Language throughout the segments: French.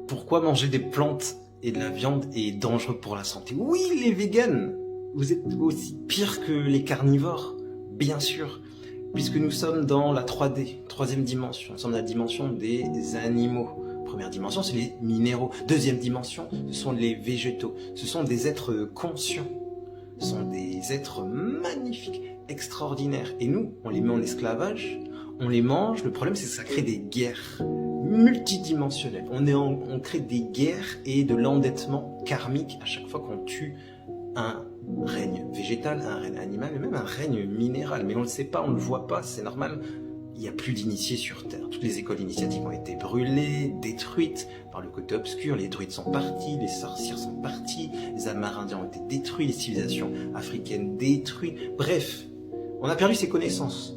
Pourquoi manger des plantes et de la viande est dangereux pour la santé? Oui, les véganes, vous êtes aussi pires que les carnivores, bien sûr, puisque nous sommes dans la 3D, troisième dimension. Nous sommes dans la dimension des animaux. Première dimension, c'est les minéraux. Deuxième dimension, ce sont les végétaux. Ce sont des êtres conscients. Ce sont des êtres magnifiques, extraordinaires. Et nous, on les met en esclavage, on les mange. Le problème, c'est que ça crée des guerres multidimensionnelles. On crée des guerres et de l'endettement karmique à chaque fois qu'on tue un règne végétal, un règne animal et même un règne minéral. Mais on ne le sait pas, on ne le voit pas, c'est normal. Il n'y a plus d'initiés sur Terre. Toutes les écoles initiatiques ont été brûlées, détruites par le côté obscur. Les druides sont partis, les sorcières sont partis, les Amérindiens ont été détruits, les civilisations africaines détruites. Bref, on a perdu ces connaissances.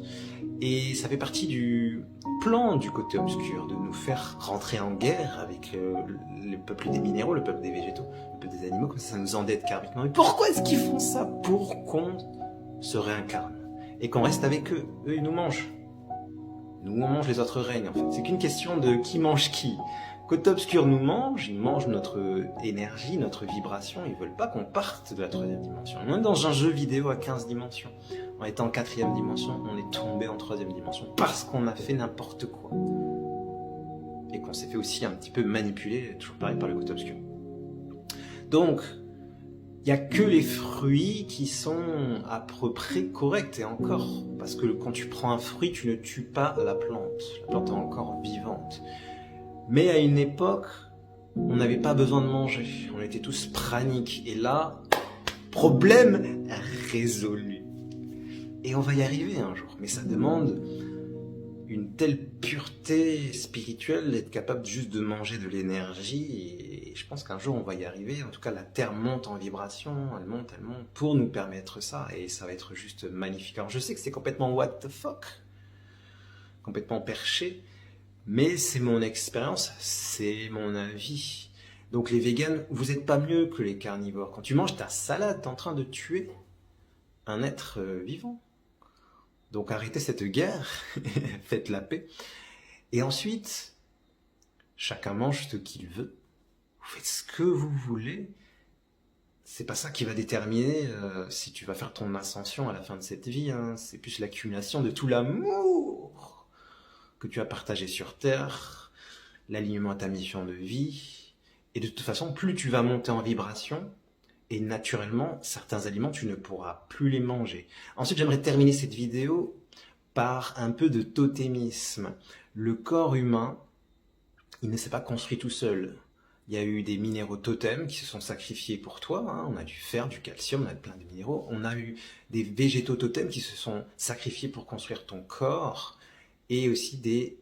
Et ça fait partie du plan du côté obscur de nous faire rentrer en guerre avec le peuple des minéraux, le peuple des végétaux, le peuple des animaux, comme ça nous endette karmiquement. Mais pourquoi est-ce qu'ils font ça? Pour qu'on se réincarne et qu'on reste avec eux. Eux, ils nous mangent. Nous, on mange les autres règnes, en fait. C'est qu'une question de qui mange qui. Côté obscur nous mange, ils mangent notre énergie, notre vibration. Ils veulent pas qu'on parte de la troisième dimension. On est dans un jeu vidéo à 15 dimensions. En étant en quatrième dimension, on est tombé en troisième dimension parce qu'on a fait n'importe quoi. Et qu'on s'est fait aussi un petit peu manipuler, toujours pareil, par le côté obscur. Donc, il n'y a que les fruits qui sont à peu près corrects, et encore. Parce que quand tu prends un fruit, tu ne tues pas la plante. La plante est encore vivante. Mais à une époque, on n'avait pas besoin de manger. On était tous praniques. Et là, problème résolu. Et on va y arriver un jour. Mais ça demande une telle pureté spirituelle d'être capable juste de manger de l'énergie. Et je pense qu'un jour, on va y arriver. En tout cas, la Terre monte en vibration. Elle monte pour nous permettre ça. Et ça va être juste magnifique. Alors, je sais que c'est complètement what the fuck. Complètement perché. Mais c'est mon expérience, c'est mon avis. Donc les véganes, vous n'êtes pas mieux que les carnivores. Quand tu manges ta salade, tu es en train de tuer un être vivant. Donc arrêtez cette guerre, faites la paix. Et ensuite, chacun mange ce qu'il veut. Vous faites ce que vous voulez. C'est pas ça qui va déterminer si tu vas faire ton ascension à la fin de cette vie. Hein. C'est plus l'accumulation de tout l'amour que tu as partagé sur Terre, l'alignement à ta mission de vie. Et de toute façon, plus tu vas monter en vibration, et naturellement, certains aliments, tu ne pourras plus les manger. Ensuite, j'aimerais terminer cette vidéo par un peu de totémisme. Le corps humain, il ne s'est pas construit tout seul. Il y a eu des minéraux totems qui se sont sacrifiés pour toi. Hein. On a du fer, du calcium, on a plein de minéraux. On a eu des végétaux totems qui se sont sacrifiés pour construire ton corps. Et aussi des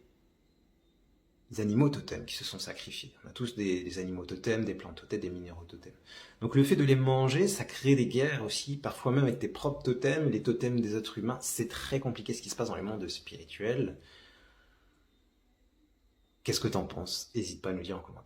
animaux totems qui se sont sacrifiés. On a tous des animaux totems, des plantes totems, des minéraux totems. Donc le fait de les manger, ça crée des guerres aussi, parfois même avec tes propres totems, les totems des êtres humains. C'est très compliqué ce qui se passe dans les mondes spirituels. Qu'est-ce que t'en penses? N'hésite pas à nous dire en commentaire.